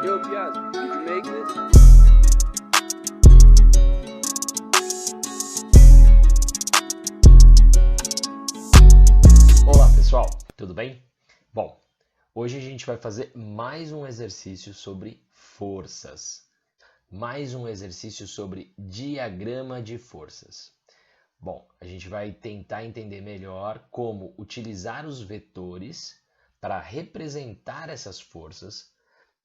Yo, Piazza, did you make this? Olá pessoal, tudo bem? Bom, hoje a gente vai fazer mais um exercício sobre forças. Mais um exercício sobre diagrama de forças. Bom, a gente vai tentar entender melhor como utilizar os vetores para representar essas forças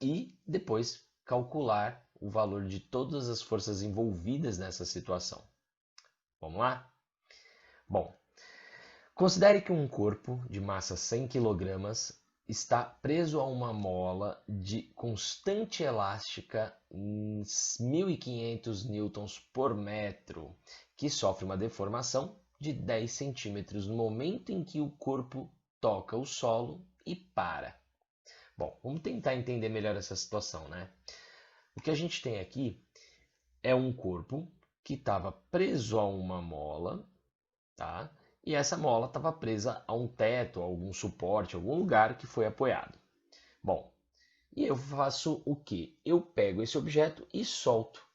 e depois calcular o valor de todas as forças envolvidas nessa situação. Vamos lá? Bom, considere que um corpo de massa 100 kg está preso a uma mola de constante elástica 1.500 newtons por metro, que sofre uma deformação de 10 centímetros no momento em que o corpo toca o solo e para. Bom, vamos tentar entender melhor essa situação, né? O que a gente tem aqui é um corpo que estava preso a uma mola, tá? E essa mola estava presa a um teto, a algum suporte, a algum lugar que foi apoiado. Bom, e eu faço o quê? Eu pego esse objeto e solto.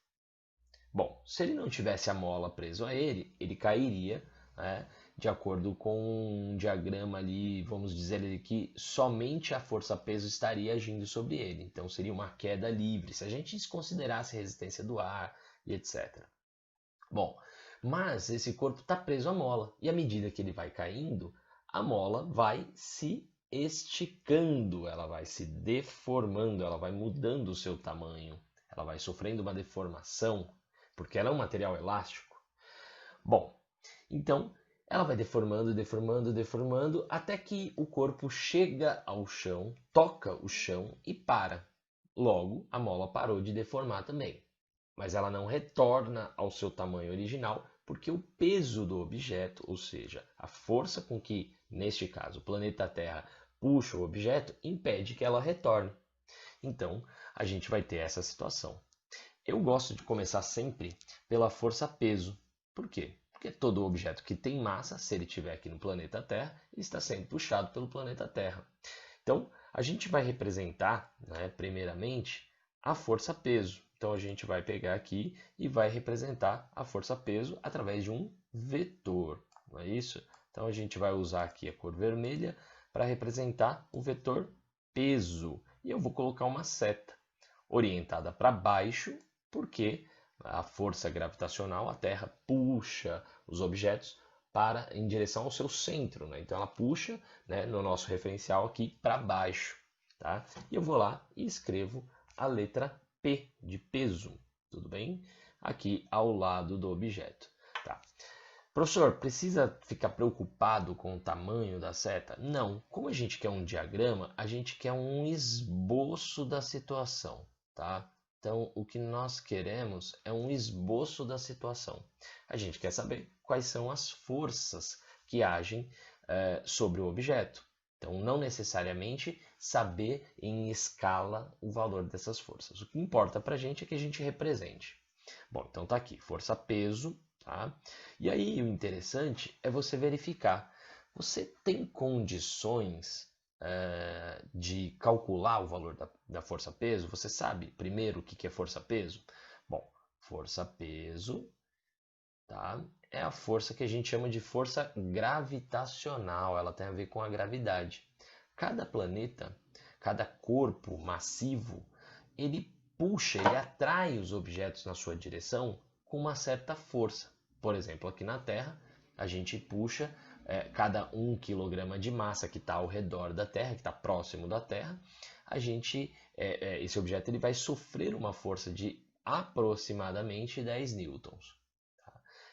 Bom, se ele não tivesse a mola preso a ele, ele cairia, né, de acordo com um diagrama ali, vamos dizer que somente a força-peso estaria agindo sobre ele. Então seria uma queda livre, se a gente desconsiderasse a resistência do ar e etc. Bom, mas esse corpo está preso à mola e à medida que ele vai caindo, a mola vai se esticando, ela vai se deformando, ela vai mudando o seu tamanho, ela vai sofrendo uma deformação, porque ela é um material elástico. Bom, então ela vai deformando, deformando, deformando, até que o corpo chega ao chão, toca o chão e para. Logo, a mola parou de deformar também. Mas ela não retorna ao seu tamanho original, porque o peso do objeto, ou seja, a força com que, neste caso, o planeta Terra puxa o objeto, impede que ela retorne. Então, a gente vai ter essa situação. Eu gosto de começar sempre pela força-peso. Por quê? Porque todo objeto que tem massa, se ele estiver aqui no planeta Terra, está sendo puxado pelo planeta Terra. Então, a gente vai representar, né, primeiramente, a força-peso. Então, a gente vai pegar aqui e vai representar a força-peso através de um vetor, não é isso? Então, a gente vai usar aqui a cor vermelha para representar o vetor peso. E eu vou colocar uma seta orientada para baixo, porque a força gravitacional, a Terra puxa os objetos em direção ao seu centro, né? Então ela puxa, né, no nosso referencial aqui para baixo, tá? E eu vou lá e escrevo a letra P de peso, tudo bem? Aqui ao lado do objeto, tá? Professor, precisa ficar preocupado com o tamanho da seta? Não. Como a gente quer um diagrama, a gente quer um esboço da situação, tá? Então, o que nós queremos é um esboço da situação. A gente quer saber quais são as forças que agem sobre o objeto. Então, não necessariamente saber em escala o valor dessas forças. O que importa para a gente é que a gente represente. Bom, então tá aqui, força-peso, tá? E aí o interessante é você verificar. Você tem condições de calcular o valor da força-peso? Você sabe primeiro o que é força-peso? Bom, força-peso, tá? É a força que a gente chama de força gravitacional, ela tem a ver com a gravidade. Cada planeta, cada corpo massivo, ele puxa, ele atrai os objetos na sua direção com uma certa força. Por exemplo, aqui na Terra, a gente puxa cada 1 kg de massa que está ao redor da Terra, que está próximo da Terra, esse objeto ele vai sofrer uma força de aproximadamente 10 newtons.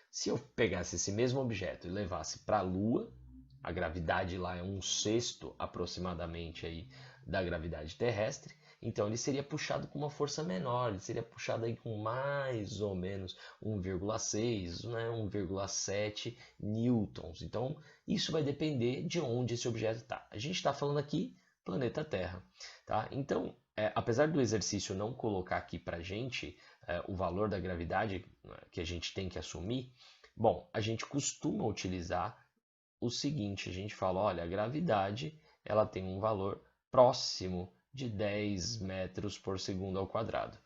Se eu pegasse esse mesmo objeto e levasse para a Lua, a gravidade lá é 1/6 aproximadamente aí da gravidade terrestre, então ele seria puxado com uma força menor, ele seria puxado aí com mais ou menos 1,6, né, 1,7 newtons. Então isso vai depender de onde esse objeto está. A gente está falando aqui planeta Terra, tá? Então, apesar do exercício não colocar aqui para a gente o valor da gravidade que a gente tem que assumir, bom, a gente costuma utilizar o seguinte, a gente fala, olha, a gravidade ela tem um valor próximo de 10 metros por segundo ao quadrado.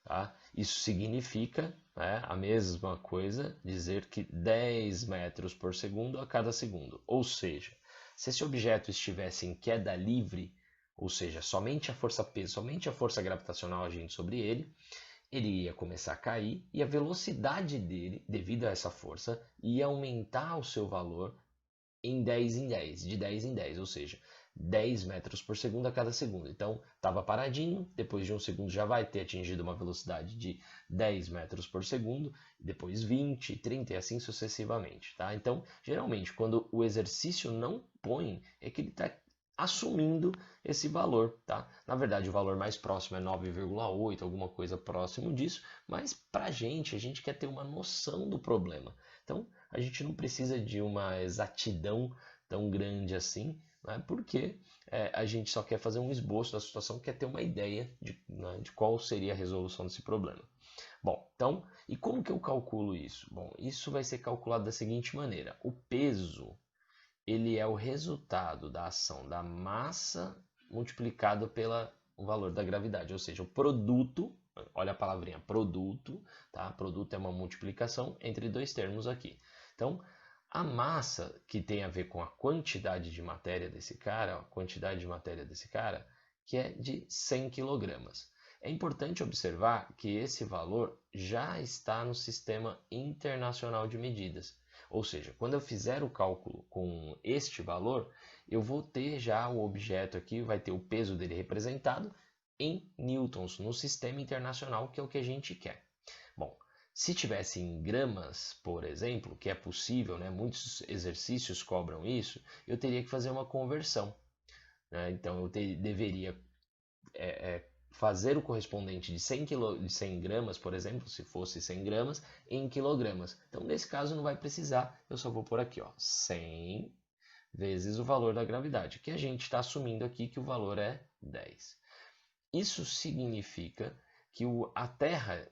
Tá? Isso significa, né, a mesma coisa, dizer que 10 metros por segundo a cada segundo. Ou seja, se esse objeto estivesse em queda livre, ou seja, somente a força peso, somente a força gravitacional agindo sobre ele, ele ia começar a cair e a velocidade dele, devido a essa força, ia aumentar o seu valor em 10 em 10, de 10 em 10, ou seja, 10 metros por segundo a cada segundo. Então, estava paradinho, depois de um segundo já vai ter atingido uma velocidade de 10 metros por segundo, depois 20, 30 e assim sucessivamente. Tá? Então, geralmente, quando o exercício não põe, é que ele está assumindo esse valor. Tá? Na verdade, o valor mais próximo é 9,8, alguma coisa próximo disso, mas para a gente quer ter uma noção do problema. Então, a gente não precisa de uma exatidão tão grande assim, né? Porque a gente só quer fazer um esboço da situação, quer ter uma ideia de qual seria a resolução desse problema. Bom, então, e como que eu calculo isso? Bom, isso vai ser calculado da seguinte maneira. O peso, ele é o resultado da ação da massa multiplicado pelo valor da gravidade, ou seja, o produto, olha a palavrinha produto, tá? Produto é uma multiplicação entre dois termos aqui. Então, a massa, que tem a ver com a quantidade de matéria desse cara, que é de 100 kg. É importante observar que esse valor já está no Sistema Internacional de Medidas. Ou seja, quando eu fizer o cálculo com este valor, eu vou ter já o objeto aqui, vai ter o peso dele representado em newtons, no Sistema Internacional, que é o que a gente quer. Bom, se tivesse em gramas, por exemplo, que é possível, né, muitos exercícios cobram isso, eu teria que fazer uma conversão. Né? Então, eu deveria fazer o correspondente de 100 gramas, por exemplo, se fosse 100 gramas, em quilogramas. Então, nesse caso, não vai precisar, eu só vou por aqui, ó, 100 vezes o valor da gravidade, que a gente está assumindo aqui que o valor é 10. Isso significa que a Terra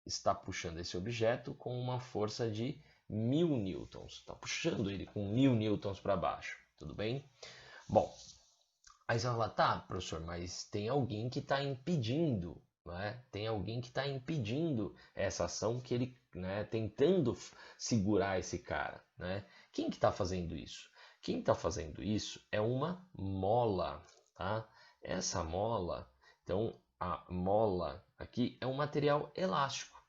está puxando esse objeto com uma força de 1000 newtons. Está puxando ele com 1000 newtons para baixo, tudo bem? Bom, aí você vai falar, tá, professor, mas tem alguém que está impedindo, né? Tem alguém que está impedindo essa ação, que ele, né, tentando segurar esse cara, né? Quem que está fazendo isso? Quem está fazendo isso é uma mola, tá? Essa mola, então a mola aqui é um material elástico.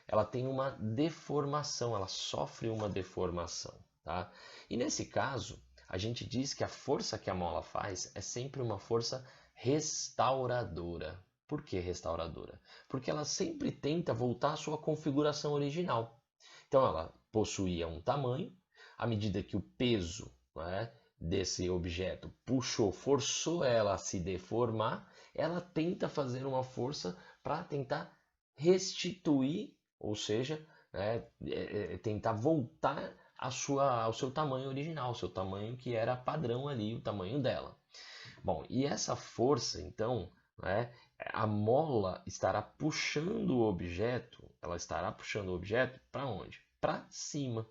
Ela tem uma deformação, ela sofre uma deformação, tá? E nesse caso, a gente diz que a força que a mola faz é sempre uma força restauradora. Por que restauradora? Porque ela sempre tenta voltar à sua configuração original. Então ela possuía um tamanho, à medida que o peso, né, desse objeto puxou, forçou ela a se deformar, ela tenta fazer uma força para tentar restituir, ou seja, né, tentar voltar ao seu tamanho original, o seu tamanho que era padrão ali, o tamanho dela. Bom, e essa força, então, né, a mola estará puxando o objeto, ela estará puxando o objeto para onde? Para cima.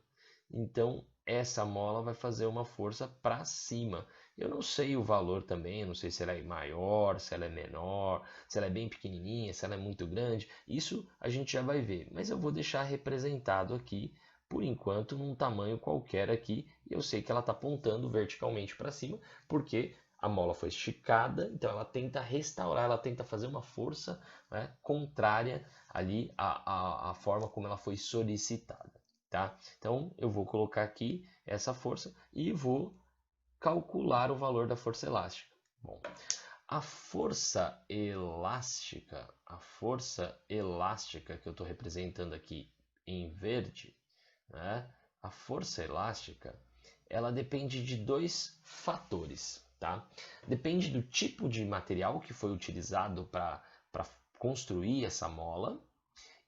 Então, essa mola vai fazer uma força para cima. Eu não sei o valor também, eu não sei se ela é maior, se ela é menor, se ela é bem pequenininha, se ela é muito grande. Isso a gente já vai ver, mas eu vou deixar representado aqui, por enquanto, num tamanho qualquer aqui. E eu sei que ela está apontando verticalmente para cima, porque a mola foi esticada, então ela tenta restaurar, ela tenta fazer uma força, né, contrária ali à forma como ela foi solicitada. Tá? Então eu vou colocar aqui essa força e vou calcular o valor da força elástica. Bom, a força elástica que eu estou representando aqui em verde, né? A força elástica, ela depende de dois fatores, tá? Depende do tipo de material que foi utilizado para construir essa mola,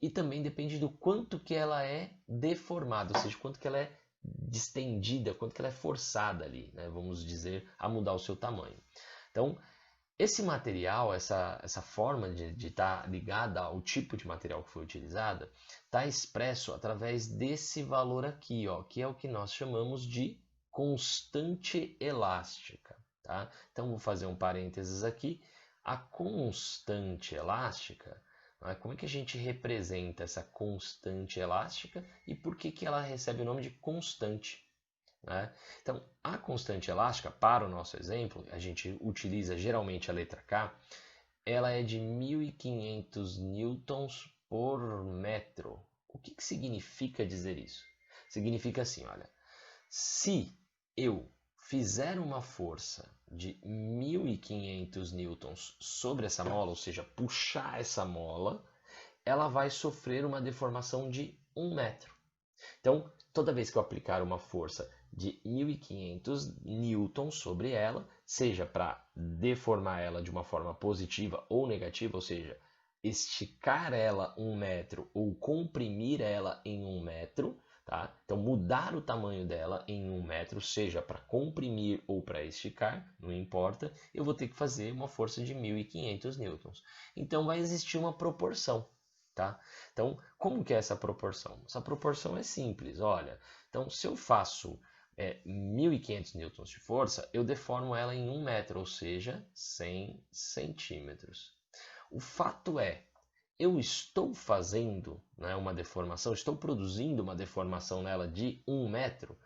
e também depende do quanto que ela é deformada, ou seja, quanto que ela é distendida, quanto que ela é forçada ali, né? Vamos dizer, a mudar o seu tamanho. Então, esse material, essa forma de estar ligada ao tipo de material que foi utilizada, está expresso através desse valor aqui, ó, que é o que nós chamamos de constante elástica. Tá? Então, vou fazer um parênteses aqui. a constante elástica, né? Como é que a gente representa essa constante elástica e por que que ela recebe o nome de constante? Né? Então, a constante elástica, para o nosso exemplo, a gente utiliza geralmente a letra K, ela é de 1.500 newtons por metro. O que que significa dizer isso? Significa assim, olha, se eu fizer uma força de 1.500 newtons sobre essa mola, ou seja, puxar essa mola, ela vai sofrer uma deformação de 1 metro. Então, toda vez que eu aplicar uma força de 1.500 newtons sobre ela, seja para deformar ela de uma forma positiva ou negativa, ou seja, esticar ela 1 metro ou comprimir ela em 1 metro, tá? Então, mudar o tamanho dela em 1 metro, seja para comprimir ou para esticar, não importa, eu vou ter que fazer uma força de 1.500 newtons. Então, vai existir uma proporção. Tá? Então, como que é essa proporção? Essa proporção é simples, olha. Então, se eu faço 1.500 newtons de força, eu deformo ela em 1 metro, ou seja, 100 centímetros. O fato é, eu estou fazendo, né, uma deformação, estou produzindo uma deformação nela de 1 metro?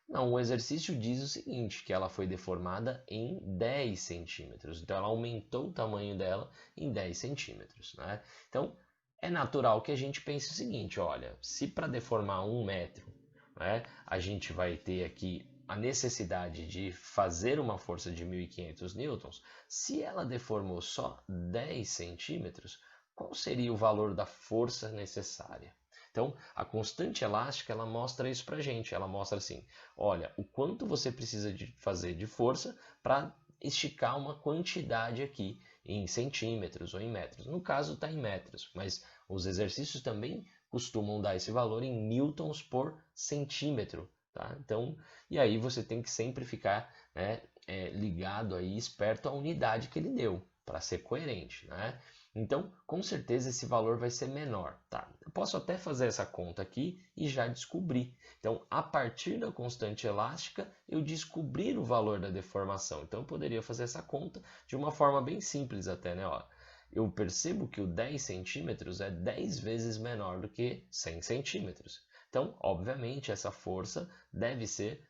Não, o exercício diz o seguinte, que ela foi deformada em 10 centímetros. Então, ela aumentou o tamanho dela em 10 centímetros. Né? Então, é natural que a gente pense o seguinte, olha, se para deformar 1 metro, né, a gente vai ter aqui a necessidade de fazer uma força de 1.500 newtons, se ela deformou só 10 centímetros, qual seria o valor da força necessária? Então, a constante elástica, ela mostra isso para a gente. Ela mostra assim, olha, o quanto você precisa de fazer de força para esticar uma quantidade aqui em centímetros ou em metros. No caso, está em metros, mas os exercícios também costumam dar esse valor em newtons por centímetro. Tá? Então, e aí você tem que sempre ficar, né, ligado aí, esperto à unidade que ele deu, para ser coerente. Né? Então, com certeza esse valor vai ser menor, tá? Eu posso até fazer essa conta aqui e já descobrir. Então, a partir da constante elástica, eu descobrir o valor da deformação. Então, eu poderia fazer essa conta de uma forma bem simples até, né? Ó, eu percebo que o 10 centímetros é 10 vezes menor do que 100 centímetros. Então, obviamente, essa força deve ser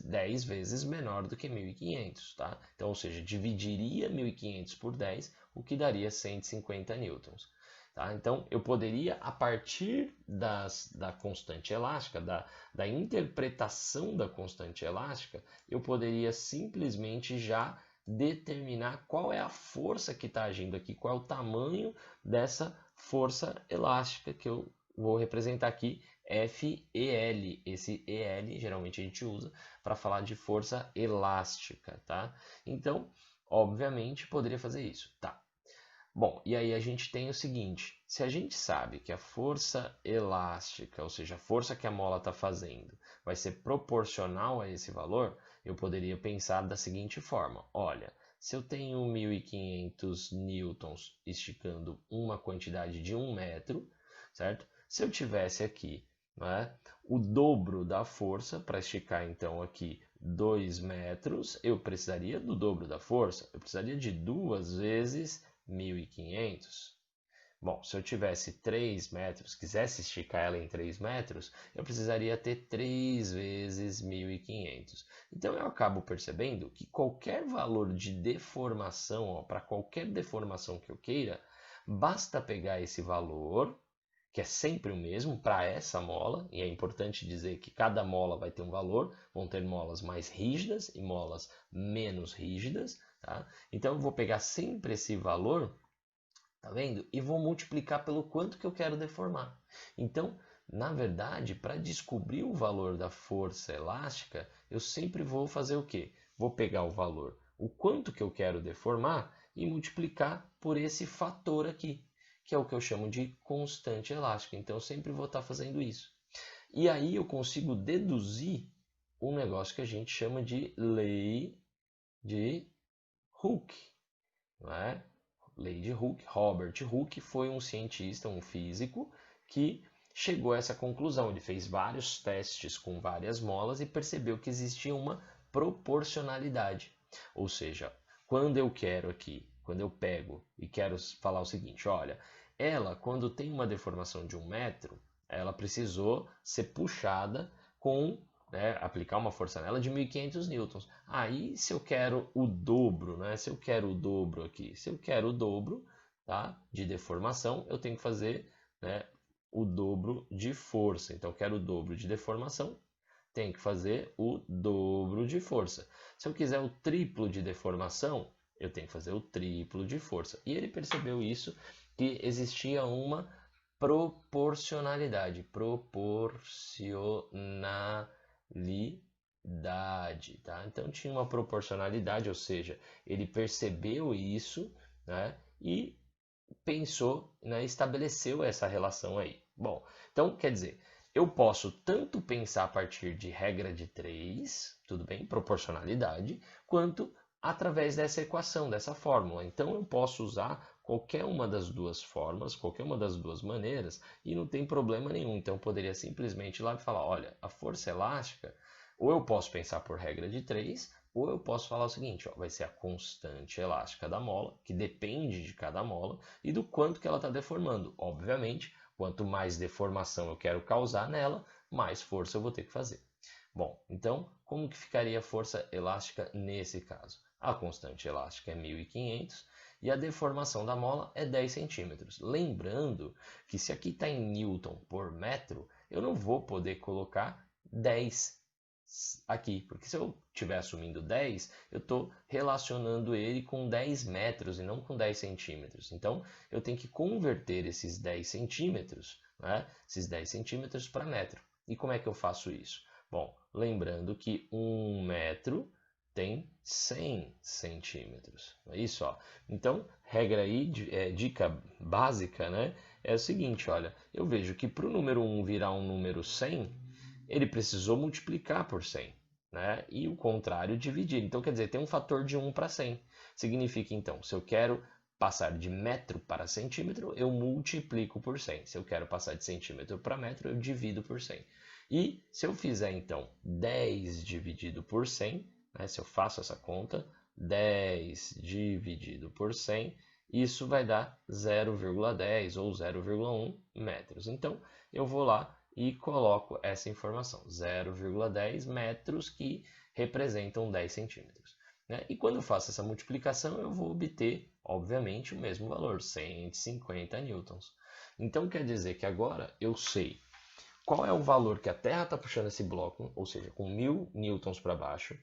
10 vezes menor do que 1.500, tá? Então, ou seja, dividiria 1.500 por 10, o que daria 150 newtons. Tá? Então, eu poderia, a partir da constante elástica, da interpretação da constante elástica, eu poderia simplesmente já determinar qual é a força que está agindo aqui, qual é o tamanho dessa força elástica que eu vou representar aqui, FEL. Esse EL geralmente a gente usa para falar de força elástica, tá? Então, obviamente, poderia fazer isso, tá? Bom, e aí a gente tem o seguinte, se a gente sabe que a força elástica, ou seja, a força que a mola está fazendo, vai ser proporcional a esse valor, eu poderia pensar da seguinte forma, olha, se eu tenho 1.500 newtons esticando uma quantidade de 1 metro, certo? Se eu tivesse aqui, né, o dobro da força, para esticar então aqui 2 metros, eu precisaria do dobro da força, eu precisaria de 2 vezes 1.500. Bom, se eu tivesse 3 metros, quisesse esticar ela em 3 metros, eu precisaria ter 3 vezes 1.500. Então eu acabo percebendo que qualquer valor de deformação, para qualquer deformação que eu queira, basta pegar esse valor, que é sempre o mesmo para essa mola, e é importante dizer que cada mola vai ter um valor, vão ter molas mais rígidas e molas menos rígidas, tá? Então eu vou pegar sempre esse valor, tá vendo? E vou multiplicar pelo quanto que eu quero deformar. Então, na verdade, para descobrir o valor da força elástica, eu sempre vou fazer o quê? Vou pegar o valor, o quanto que eu quero deformar e multiplicar por esse fator aqui, que é o que eu chamo de constante elástica. Então, eu sempre vou estar fazendo isso. E aí eu consigo deduzir um negócio que a gente chama de lei de Hooke, não é? Lei de Hooke. Robert Hooke foi um cientista, um físico, que chegou a essa conclusão. Ele fez vários testes com várias molas e percebeu que existia uma proporcionalidade. Ou seja, quando eu quero aqui, quando eu pego e quero falar o seguinte, olha, ela, quando tem uma deformação de 1 metro, ela precisou ser puxada com, né, aplicar uma força nela de 1.500 newtons. Aí, se eu quero o dobro, né, se eu quero o dobro aqui, se eu quero o dobro, tá, de deformação, eu tenho que fazer, né, o dobro de força. Então, eu quero o dobro de deformação, tenho que fazer o dobro de força. Se eu quiser o triplo de deformação, eu tenho que fazer o triplo de força. E ele percebeu isso, que existia uma proporcionalidade. Tá? Então tinha uma proporcionalidade, ou seja, ele percebeu isso, né, e pensou, né, estabeleceu essa relação aí. Bom, então quer dizer, eu posso tanto pensar a partir de regra de 3, tudo bem, proporcionalidade, quanto através dessa equação, dessa fórmula. Então eu posso usar qualquer uma das duas formas, qualquer uma das duas maneiras, e não tem problema nenhum. Então eu poderia simplesmente ir lá e falar, olha, a força elástica, ou eu posso pensar por regra de 3, ou eu posso falar o seguinte, ó, vai ser a constante elástica da mola, que depende de cada mola, e do quanto que ela está deformando. Obviamente, quanto mais deformação eu quero causar nela, mais força eu vou ter que fazer. Bom, então, como que ficaria a força elástica nesse caso? A constante elástica é 1.500 e a deformação da mola é 10 centímetros. Lembrando que se aqui está em newton por metro, eu não vou poder colocar 10 aqui, porque se eu estiver assumindo 10, eu estou relacionando ele com 10 metros e não com 10 centímetros. Então, eu tenho que converter esses 10 centímetros, né, esses 10 centímetros para metro. E como é que eu faço isso? Bom, lembrando que 1 metro tem 100 centímetros. É isso, ó. Então, regra aí, dica básica, né, é o seguinte, olha, eu vejo que para o número 1 virar um número 100, ele precisou multiplicar por 100, né? E o contrário, dividir. Então, quer dizer, tem um fator de 1 para 100. Significa, então, se eu quero passar de metro para centímetro, eu multiplico por 100. Se eu quero passar de centímetro para metro, eu divido por 100. E se eu fizer, então, 10 dividido por 100, né? Se eu faço essa conta, 10 dividido por 100, isso vai dar 0,10 ou 0,1 metros. Então, eu vou lá e coloco essa informação, 0,10 metros, que representam 10 centímetros. Né? E quando eu faço essa multiplicação, eu vou obter, obviamente, o mesmo valor, 150 newtons. Então, quer dizer que agora eu sei qual é o valor que a Terra está puxando esse bloco, ou seja, com 1.000 newtons para baixo.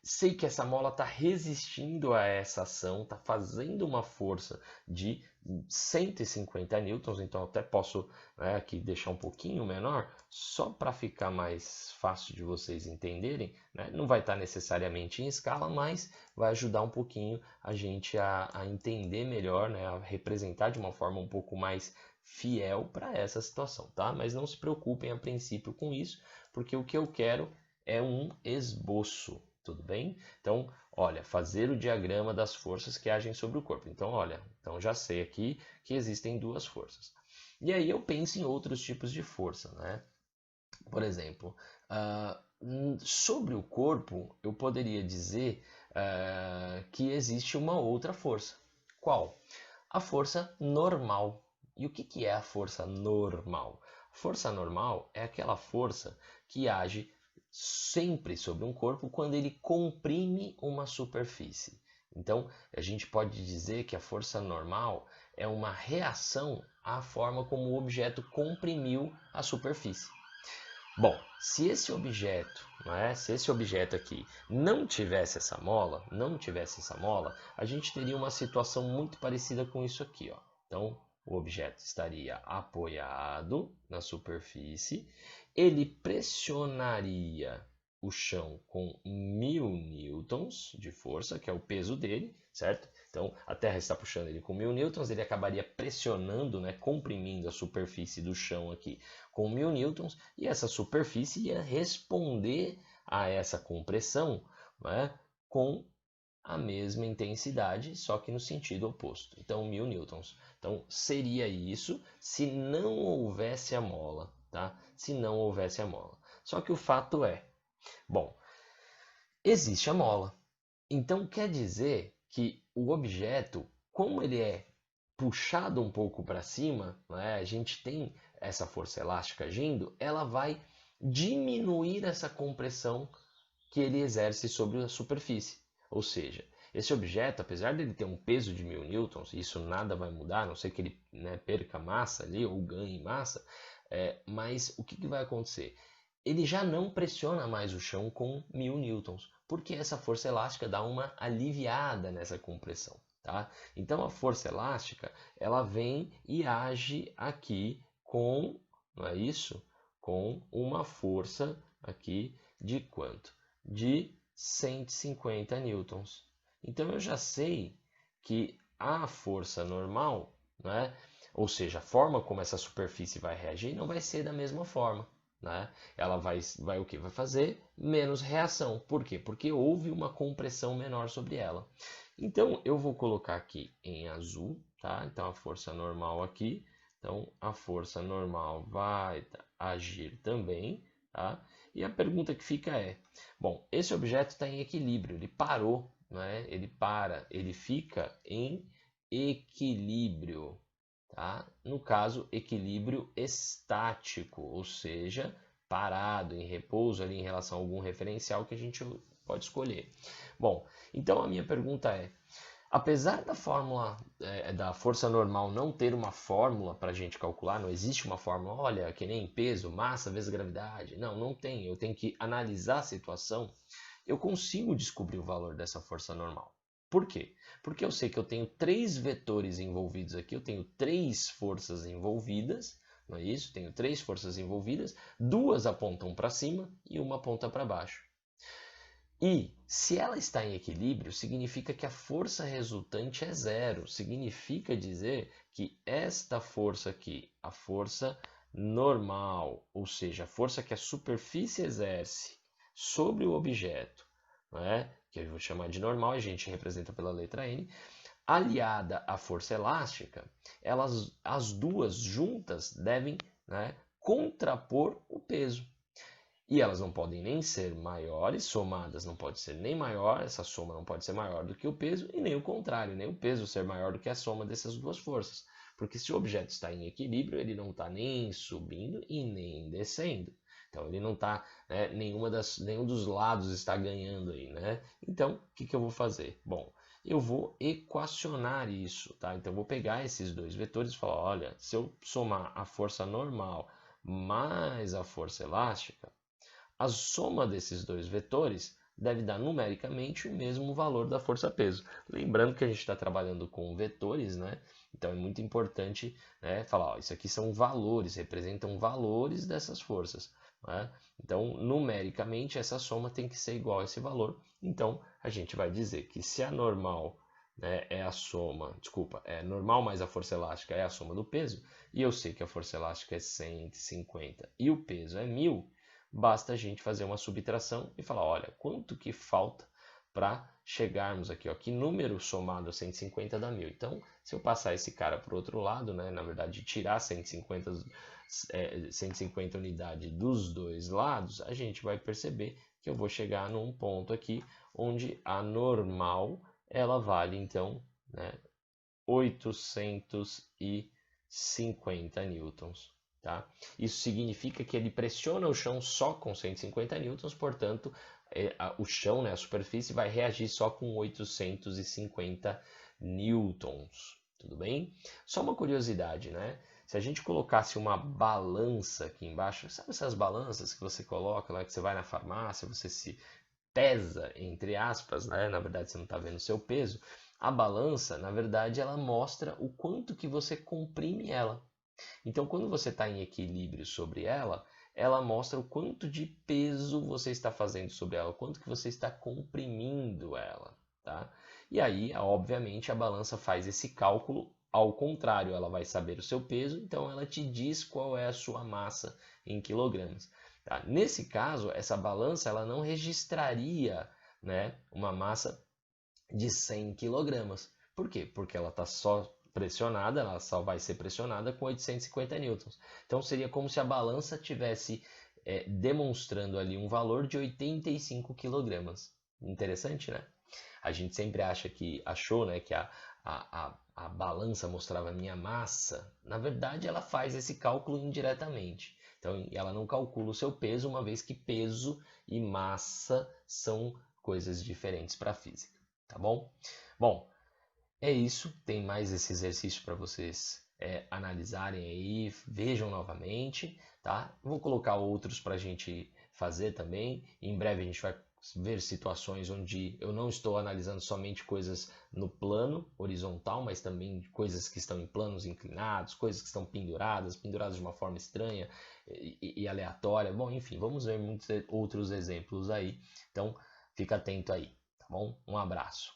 Sei que essa mola está resistindo a essa ação, está fazendo uma força de 150 newtons, então até posso, né, aqui deixar um pouquinho menor, só para ficar mais fácil de vocês entenderem, né? Não vai estar necessariamente em escala, mas vai ajudar um pouquinho a gente a entender melhor, né, a representar de uma forma um pouco mais fiel para essa situação, tá? Mas não se preocupem a princípio com isso, porque o que eu quero é um esboço, tudo bem? Então, olha, fazer o diagrama das forças que agem sobre o corpo. Então, olha, então já sei aqui que existem duas forças. E aí eu penso em outros tipos de força, né? Por exemplo, sobre o corpo, eu poderia dizer que existe uma outra força. Qual? A força normal. E o que é a força normal? A força normal é aquela força que age sempre sobre um corpo quando ele comprime uma superfície. Então, a gente pode dizer que a força normal é uma reação à forma como o objeto comprimiu a superfície. Bom, se esse objeto, se esse objeto aqui não tivesse essa mola, a gente teria uma situação muito parecida com isso aqui, ó. Então, o objeto estaria apoiado na superfície, ele pressionaria o chão com 1.000 newtons de força, que é o peso dele, certo? Então, a Terra está puxando ele com 1.000 newtons, ele acabaria pressionando, né, comprimindo a superfície do chão aqui com 1.000 newtons, e essa superfície ia responder a essa compressão, né, com a mesma intensidade, só que no sentido oposto. Então, 1.000 newtons. Então, seria isso se não houvesse a mola, tá? Se não houvesse a mola. Só que o fato é, bom, existe a mola. Então, quer dizer que o objeto como ele é puxado um pouco para cima, né, a gente tem essa força elástica agindo, ela vai diminuir essa compressão que ele exerce sobre a superfície. Ou seja, esse objeto, apesar de ele ter um peso de 1000 newtons, isso nada vai mudar, a não ser que ele, né, perca massa ali ou ganhe massa, mas o que vai acontecer? Ele já não pressiona mais o chão com 1000 newtons, porque essa força elástica dá uma aliviada nessa compressão. Tá? Então a força elástica ela vem e age aqui com, não é isso? Com uma força aqui de quanto? De 150 newtons. Então eu já sei que a força normal, né? Ou seja, a forma como essa superfície vai reagir não vai ser da mesma forma. Né? Ela vai o que? Vai fazer menos reação. Por quê? Porque houve uma compressão menor sobre ela. Então eu vou colocar aqui em azul, tá? Então a força normal aqui. Então a força normal vai agir também, tá? E a pergunta que fica é: bom, esse objeto está em equilíbrio, ele parou, né? Ele para, ele fica em equilíbrio, tá? No caso, equilíbrio estático, ou seja, parado, em repouso ali em relação a algum referencial que a gente pode escolher. Bom, então a minha pergunta é: apesar da fórmula da força normal não ter uma fórmula para a gente calcular, não existe uma fórmula, olha, que nem peso, massa vezes gravidade. Não, não tem. Eu tenho que analisar a situação. Eu consigo descobrir o valor dessa força normal. Por quê? Porque eu sei que eu tenho 3 vetores envolvidos aqui, eu tenho 3 forças envolvidas, não é isso? Tenho 3 forças envolvidas, 2 apontam para cima e uma aponta para baixo. E se ela está em equilíbrio, significa que a força resultante é zero. Significa dizer que esta força aqui, a força normal, ou seja, a força que a superfície exerce sobre o objeto, né, que eu vou chamar de normal, a gente representa pela letra N, aliada à força elástica, as duas juntas devem, né, contrapor o peso. E elas não podem nem ser maiores, somadas não pode ser nem maior, essa soma não pode ser maior do que o peso, e nem o contrário, nem o peso ser maior do que a soma dessas duas forças. Porque se o objeto está em equilíbrio, ele não está nem subindo e nem descendo. Então ele não está, né, nenhum dos lados está ganhando aí, né? Então, o que eu vou fazer? Bom, eu vou equacionar isso, tá? Então eu vou pegar esses dois vetores e falar, olha, se eu somar a força normal mais a força elástica, a soma desses dois vetores deve dar numericamente o mesmo valor da força-peso. Lembrando que a gente está trabalhando com vetores, né? Então é muito importante, né, falar, ó, isso aqui são valores, representam valores dessas forças. Né? Então, numericamente, essa soma tem que ser igual a esse valor. Então, a gente vai dizer que se a normal, né, é a soma, desculpa, é normal mais a força elástica é a soma do peso, e eu sei que a força elástica é 150 e o peso é 1000, basta a gente fazer uma subtração e falar, olha, quanto que falta para chegarmos aqui, ó, que número somado a 150 dá 1000. Então, se eu passar esse cara para o outro lado, né, na verdade, tirar 150 unidades dos dois lados, a gente vai perceber que eu vou chegar num ponto aqui onde a normal ela vale, então, né, 850 newtons. Tá? Isso significa que ele pressiona o chão só com 150 newtons, portanto, o chão, né, a superfície, vai reagir só com 850 newtons. Tudo bem? Só uma curiosidade, né? Se a gente colocasse uma balança aqui embaixo, sabe essas balanças que você coloca lá, que você vai na farmácia, você se pesa, entre aspas, né? Na verdade você não está vendo o seu peso. A balança, na verdade, ela mostra o quanto que você comprime ela. Então, quando você está em equilíbrio sobre ela, ela mostra o quanto de peso você está fazendo sobre ela, o quanto que você está comprimindo ela, tá? E aí, obviamente, a balança faz esse cálculo ao contrário, ela vai saber o seu peso, então ela te diz qual é a sua massa em quilogramas. Tá? Nesse caso, essa balança ela não registraria, né, uma massa de 100 quilogramas. Por quê? Porque ela está só pressionada, ela só vai ser pressionada com 850 newtons. Então seria como se a balança tivesse demonstrando ali um valor de 85 quilogramas. Interessante, né? A gente sempre achou, né, que a balança mostrava a minha massa, na verdade ela faz esse cálculo indiretamente. Então ela não calcula o seu peso, uma vez que peso e massa são coisas diferentes para a física, tá bom? Bom, é isso. Tem mais esse exercício para vocês analisarem aí, vejam novamente, tá? Vou colocar outros para a gente fazer também. Em breve a gente vai ver situações onde eu não estou analisando somente coisas no plano horizontal, mas também coisas que estão em planos inclinados, coisas que estão penduradas de uma forma estranha e aleatória. Bom, enfim, vamos ver muitos outros exemplos aí. Então, fica atento aí, tá bom? Um abraço.